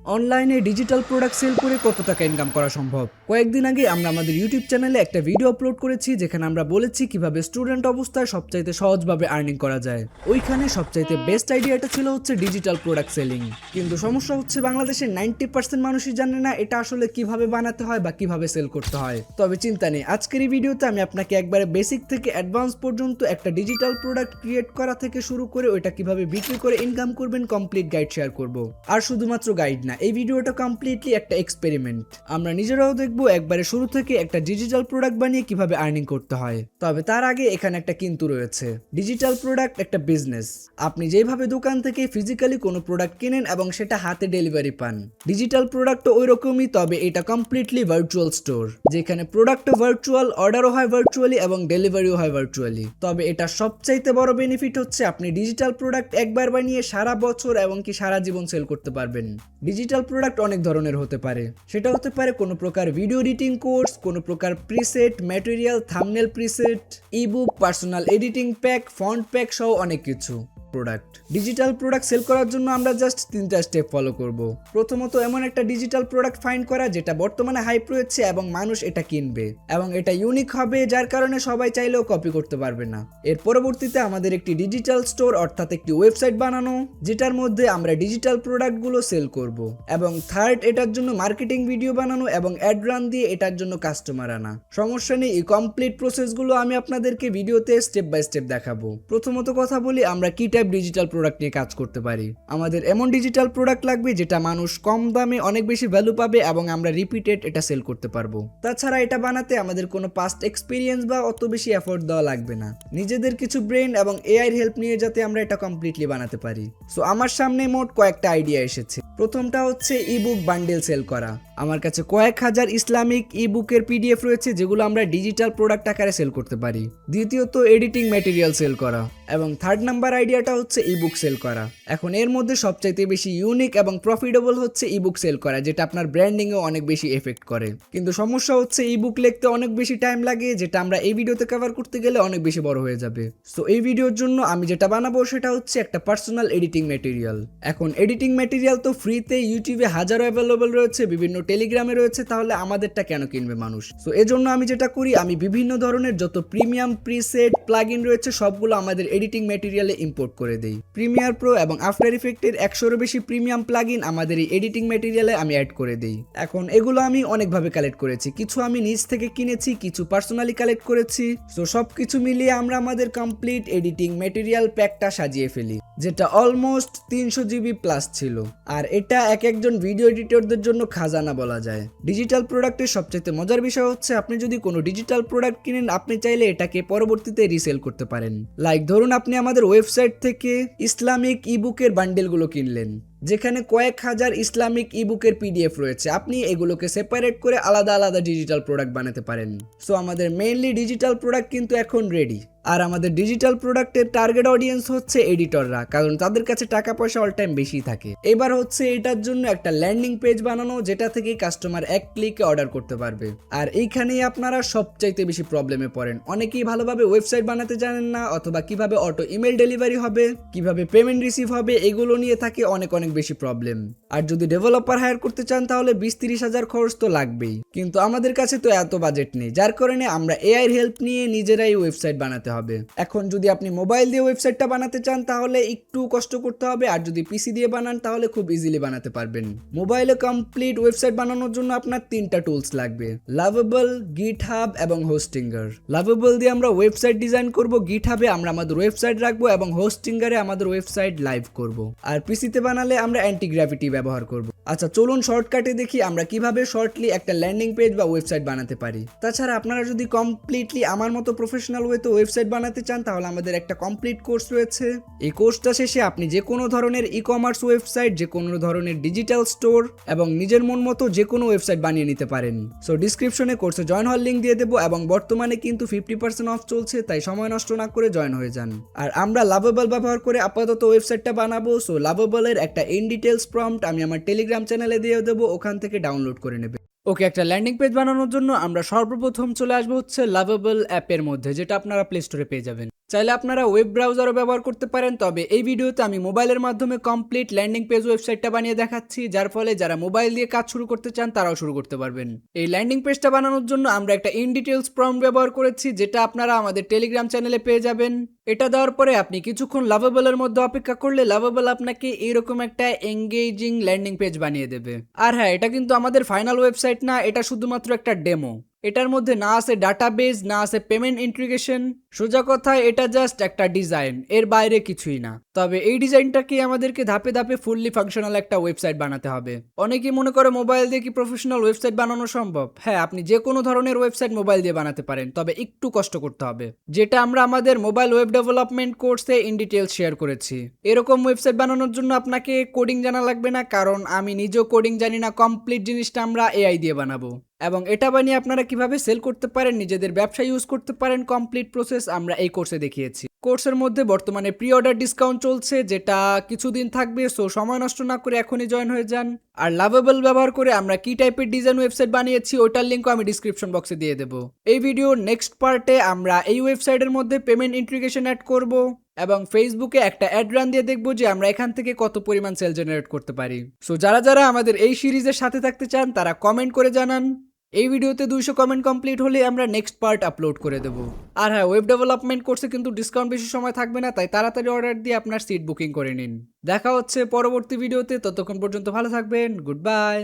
অনলাইনে digital product sell করে কত টাকা ইনকাম করা সম্ভব। কয়েকদিন আগে আমরা আমাদের ইউটিউব চ্যানেলে একটা ভিডিও আপলোড করেছি যেখানে আমরা বলেছি কিভাবে স্টুডেন্ট অবস্থায় সবচাইতে সহজভাবে আর্নিং করা যায়। ওইখানে সবচাইতে বেস্ট আইডিয়াটা ছিল হচ্ছে ডিজিটাল প্রোডাক্ট সেলিং। কিন্তু সমস্যা হচ্ছে বাংলাদেশের 90% মানুষই জানে না এটা আসলে কিভাবে বানাতে হয় বা কিভাবে সেল করতে হয়। তবে চিন্তা নেই, আজকের এই ভিডিওতে আমি আপনাকে একবারে বেসিক থেকে অ্যাডভান্স পর্যন্ত একটা ডিজিটাল প্রোডাক্ট ক্রিয়েট করা থেকে শুরু করে ওইটা কিভাবে বিক্রি করে ইনকাম করবেন কমপ্লিট গাইড শেয়ার করব। আর শুধুমাত্র গাইড না, এই ভিডিওটা কমপ্লিটলি একটা এক্সপেরিমেন্ট। আমরা নিজেরাও দেখবো একবারে শুরু থেকে একটা ডিজিটাল প্রোডাক্ট বানিয়ে কিভাবে আর্নিং করতে হয়। তবে তার আগে এখানে একটা কিন্তু রয়েছে। ডিজিটাল প্রোডাক্ট একটা বিজনেস। আপনি যেভাবে দোকান থেকে ফিজিক্যালি কোনো প্রোডাক্ট কিনেন এবং সেটা হাতে ডেলিভারি পান, ডিজিটাল প্রোডাক্ট ওই রকমই, তবে এটা কমপ্লিটলি ভার্চুয়াল স্টোর, যেখানে প্রোডাক্টও ভার্চুয়াল, অর্ডারও হয় ভার্চুয়ালি এবং ডেলিভারিও হয় ভার্চুয়ালি। তবে এটা সবচাইতে বড় বেনিফিট হচ্ছে আপনি ডিজিটাল প্রোডাক্ট একবার বানিয়ে সারা বছর এবং কি সারা জীবন সেল করতে পারবেন। ডিজিটাল প্রোডাক্ট অনেক ধরনের হতে পারে। সেটা হতে পারে কোনো প্রকার ভিডিও এডিটিং কোর্স, কোনো প্রকার preset, material, thumbnail preset, ebook, personal editing pack, font pack সহ অনেক কিছু প্রোডাক্ট। ডিজিটাল প্রোডাক্ট সেল করার জন্য আমরা জাস্ট 3টা স্টেপ ফলো করব। প্রথমত এমন একটা ডিজিটাল প্রোডাক্ট ফাইন্ড করা যেটা বর্তমানে হাইপ রয়েছে এবং মানুষ এটা কিনবে এবং এটা ইউনিক হবে, যার কারণে সবাই চাইলেও কপি করতে পারবে না। এর পরবর্তীতে আমাদের একটি ডিজিটাল স্টোর অর্থাৎ একটি ওয়েবসাইট বানানো যেটার মধ্যে আমরা ডিজিটাল প্রোডাক্টগুলো সেল করব। এবং থার্ড, এটার জন্য মার্কেটিং ভিডিও বানানো এবং অ্যাড রান দিয়ে এটার জন্য কাস্টমার আনা। সমস্যা নেই, এই কমপ্লিট প্রসেসগুলো আমি আপনাদেরকে ভিডিওতে স্টেপ বাই স্টেপ দেখাবো। প্রথমত কথা বলি আমরা কি ডিজিটাল প্রোডাক্ট নিয়ে কাজ করতে পারি। আমাদের এমন ডিজিটাল প্রোডাক্ট লাগবে যেটা মানুষ কম দামে অনেক বেশি ভ্যালু পাবে এবং আমরা রিপিটেড এটা সেল করতে পারবো। তাছাড়া এটা বানাতে আমাদের কোনো পাস্ট এক্সপিরিয়েন্স বা অত বেশি এফোর্ট দেওয়া লাগবে না। নিজেদের কিছু ব্রেন এবং এআই এর হেল্প নিয়ে যাতে আমরা এটা কমপ্লিটলি বানাতে পারি। সো আমার সামনে মোট কয়েকটা আইডিয়া এসেছে। প্রথমটা হচ্ছে ইবুক বান্ডেল সেল করা। আমার কাছে কয়েক হাজার ইসলামিক ইবুকের পিডিএফ রয়েছে যেগুলো আমরা ডিজিটাল প্রোডাক্ট আকারে সেল করতে পারি। দ্বিতীয়ত এডিটিং ম্যাটেরিয়াল সেল করা এবং থার্ড নাম্বার আইডিয়াটা হচ্ছে ইবুক সেল করা। এখন এর মধ্যে সবচাইতে বেশি ইউনিক এবং প্রফিটেবল হচ্ছে ইবুক সেল করা, যেটা আপনার ব্র্যান্ডিং এ অনেক বেশি এফেক্ট করে। কিন্তু সমস্যা হচ্ছে ইবুক লিখতে অনেক বেশি টাইম লাগে, যেটা আমরা এই ভিডিওতে কভার করতে গেলে অনেক বেশি বড় হয়ে যাবে। সো এই ভিডিওর জন্য আমি যেটা বানাবো সেটা হচ্ছে একটা পার্সোনাল এডিটিং ম্যাটেরিয়াল। এখন এডিটিং ম্যাটেরিয়াল তো ফ্রিতে ইউটিউবে হাজারো অ্যাভেলেবল রয়েছে, বিভিন্ন টেলিগ্রামে রয়েছে, তাহলে আমাদেরটা কেন কিনবে মানুষ? সো এজন্য আমি যেটা করি, আমি বিভিন্ন ধরনের যত প্রিমিয়াম প্রিসেট প্লাগইন রয়েছে সবগুলো আমাদের এডিটিং ম্যাটেরিয়ালে ইম্পোর্ট করে দেই। প্রিমিয়ার প্রো এবং আফটার ইফেক্টের 100-এরও বেশি প্রিমিয়াম প্লাগইন আমাদের এই এডিটিং ম্যাটেরিয়ালে আমি অ্যাড করে দেই। এখন এগুলো আমি অনেকভাবে কালেক্ট করেছি, কিছু আমি নিজ থেকে কিনেছি, কিছু পার্সোনালি কালেক্ট করেছি। সো সবকিছু মিলিয়ে আমরা আমাদের কমপ্লিট এডিটিং ম্যাটেরিয়াল প্যাকটা সাজিয়ে ফেলি, যেটা অলমোস্ট 300 জিবি প্লাস ছিল। আর এটা একজন ভিডিও এডিটরদের জন্য খাজানা বলা যায়। ডিজিটাল প্রোডাক্টের সবচেয়ে মজার বিষয় হচ্ছে আপনি যদি কোনো ডিজিটাল প্রোডাক্ট কিনেন, আপনি চাইলে এটাকে পরবর্তীতে রিসেল করতে পারেন। লাইক ধরুন আপনি আমাদের ওয়েবসাইট থেকে ইসলামিক ইবুকের বান্ডেলগুলো কিনলেন, যেখানে কয়েক হাজার ইসলামিক ইবুকের পিডিএফ রয়েছে। আপনি এগুলোকে সেপারেট করে আলাদা আলাদা ডিজিটাল প্রোডাক্ট বানাতে পারেন। সো আমাদের মেইনলি ডিজিটাল প্রোডাক্ট কিন্তু এখন রেডি। আর আমাদের ডিজিটাল প্রোডাক্টের টার্গেট অডিয়েন্স হচ্ছে এডিটররা, কারণ তাদের কাছে টাকা পয়সা অল টাইম বেশি থাকে। এবার হচ্ছে এটার জন্য একটা ল্যান্ডিং পেজ বানানো, যেটা থেকে কাস্টমার এক ক্লিকে অর্ডার করতে পারবে। আর এইখানেই আপনারা সবচাইতে বেশি প্রবলেমে পড়েন। অনেকেই ভালোভাবে ওয়েবসাইট বানাতে জানেন না, অথবা কিভাবে অটো ইমেল ডেলিভারি হবে, কিভাবে পেমেন্ট রিসিভ হবে, এগুলো নিয়ে থাকে অনেক বেশি প্রবলেম। আর যদি ডেভেলপার হায়ার করতে চান তাহলে 20-30 হাজার খরচ তো লাগবেই। কিন্তু আমাদের কাছে তো এত বাজেট নেই, যার কারণে আমরা এআই এর হেল্প নিয়ে নিজেরাই ওয়েবসাইট বানাতে হবে। এখন যদি আপনি মোবাইল দিয়ে ওয়েবসাইটটা বানাতে চান তাহলে একটু কষ্ট করতে হবে, আর যদি পিসি দিয়ে বানান তাহলে খুব ইজিলি বানাতে পারবেন। মোবাইলে কমপ্লিট ওয়েবসাইট বানানোর জন্য আপনার 3টা টুলস লাগবে: লাভেবল, গিটহাব এবং হোস্টিঙ্গার। লাভেবল দিয়ে আমরা ওয়েবসাইট ডিজাইন করব, গিটহাবে আমরা আমাদের ওয়েবসাইট রাখবো এবং হোস্টিঙ্গারে আমাদের ওয়েবসাইট লাইভ করব। আর পিসিতে বানালে আমরা অ্যান্টি গ্র্যাভিটি ব্যবহার করব। আচ্ছা চলুন শর্টকাটে দেখি আমরা কিভাবে শর্টলি একটা ল্যান্ডিং পেজ বা ওয়েবসাইট বানাতে পারি। তাছাড়া আপনারা যদি কমপ্লিটলি আমার মতো প্রফেশনাল ওয়েতে ওয়েবসাইট বানাতে চান তাহলে আমাদের একটা কমপ্লিট কোর্স রয়েছে। এই কোর্সটা শেষে আপনি যে কোনো ধরনের ই কমার্স ওয়েবসাইট, যে কোনো ধরনের ডিজিটাল স্টোর এবং নিজের মন মতো যে কোনো ওয়েবসাইট বানিয়ে নিতে পারেন। সো ডিসক্রিপশনে কোর্সে জয়েন হওয়ার লিঙ্ক দিয়ে দেবো এবং বর্তমানে কিন্তু 50% অফ চলছে, তাই সময় নষ্ট না করে জয়েন হয়ে যান। আর আমরা লাভেবল ব্যবহার করে আপাতত ওয়েবসাইটটা বানাবো। সো লাভেবলের একটা ইন ডিটেলস প্রম্পট আমি আমার টেলিগ্রাম চ্যানেলে দিয়ে দেবো, ওখান থেকে ডাউনলোড করে নেবে। ওকে, একটা ল্যান্ডিং পেজ বানানোর জন্য আমরা সর্বপ্রথম চলে আসবো হচ্ছে লাভেবল অ্যাপের মধ্যে, যেটা আপনারা প্লে স্টোরে পেয়ে যাবেন। চাইলে আপনারা ওয়েব ব্রাউজারও ব্যবহার করতে পারেন, তবে এই ভিডিওতে আমি মোবাইলের মাধ্যমে কমপ্লিট ল্যান্ডিং পেজ ওয়েবসাইটটা বানিয়ে দেখাচ্ছি, যার ফলে যারা মোবাইল দিয়ে কাজ শুরু করতে চান তারাও শুরু করতে পারবেন। এই ল্যান্ডিং পেজটা বানানোর জন্য আমরা একটা ইন ডিটেলস প্রম্পট ব্যবহার করেছি, যেটা আপনারা আমাদের টেলিগ্রাম চ্যানেলে পেয়ে যাবেন। এটা দেওয়ার পরে আপনি কিছুক্ষণ লাভেবলের মধ্যে অপেক্ষা করলে লাভেবল আপনাকে এইরকম একটা এঙ্গেজিং ল্যান্ডিং পেজ বানিয়ে দেবে। আর হ্যাঁ, এটা কিন্তু আমাদের ফাইনাল ওয়েবসাইট না, এটা শুধুমাত্র একটা ডেমো। এটার মধ্যে না আছে ডাটাবেস, না আছে পেমেন্ট ইন্টিগ্রেশন। সোজা কথায় এটা জাস্ট একটা ডিজাইন, এর বাইরে কিছুই না। তবে এই ডিজাইনটাকে আমাদেরকে ধাপে ধাপে ফুললি ফাংশনাল একটা ওয়েবসাইট বানাতে হবে। অনেকেই মনে করে মোবাইল দিয়ে কি প্রফেশনাল ওয়েবসাইট বানানো সম্ভব? হ্যাঁ, আপনি যে কোনো ধরনের ওয়েবসাইট মোবাইল দিয়ে বানাতে পারেন, তবে একটু কষ্ট করতে হবে, যেটা আমরা আমাদের মোবাইল ওয়েব ডেভেলপমেন্ট কোর্সে ইন ডিটেলস শেয়ার করেছি। এরকম ওয়েবসাইট বানানোর জন্য আপনাকে কোডিং জানা লাগবে না, কারণ আমি নিজেও কোডিং জানি না। কমপ্লিট জিনিসটা আমরা এআই দিয়ে বানাবো, এবং এটা বানিয়ে আপনারা কিভাবে সেল করতে পারেন, নিজেদের ব্যবসা ইউজ করতে পারেন, কমপ্লিট প্রসেস আমরা এই কোর্সে দেখিয়েছি। কোর্সের মধ্যে বর্তমানে প্রি অর্ডার ডিসকাউন্ট চলছে, যেটা কিছুদিন থাকবে, সো সময় নষ্ট না করে এখনই জয়েন হয়ে যান। আর লাভেবল ব্যবহার করে আমরা কি টাইপের ডিজাইন ওয়েবসাইট বানিয়েছি ওইটার লিঙ্কও আমি ডিসক্রিপশন বক্সে দিয়ে দেবো। এই ভিডিওর নেক্সট পার্টে আমরা এই ওয়েবসাইটের মধ্যে পেমেন্ট ইন্টিগ্রেশন অ্যাড করব, এবং ফেসবুকে একটা অ্যাড রান দিয়ে দেখবো যে আমরা এখান থেকে কত পরিমাণ সেল জেনারেট করতে পারি। সো যারা যারা আমাদের এই সিরিজের সাথে থাকতে চান তারা কমেন্ট করে জানান। এই ভিডিওতে 200 কমেন্ট কমপ্লিট হলে আমরা নেক্সট পার্ট আপলোড করে দেব। আর হ্যাঁ, ওয়েব ডেভেলপমেন্ট কোর্সে কিন্তু ডিসকাউন্ট বেশি সময় থাকবে না, তাই তাড়াতাড়ি অর্ডার দিয়ে আপনার সিট বুকিং করে নিন। দেখা হচ্ছে পরবর্তী ভিডিওতে, ততক্ষণ পর্যন্ত ভালো থাকবেন। Good bye.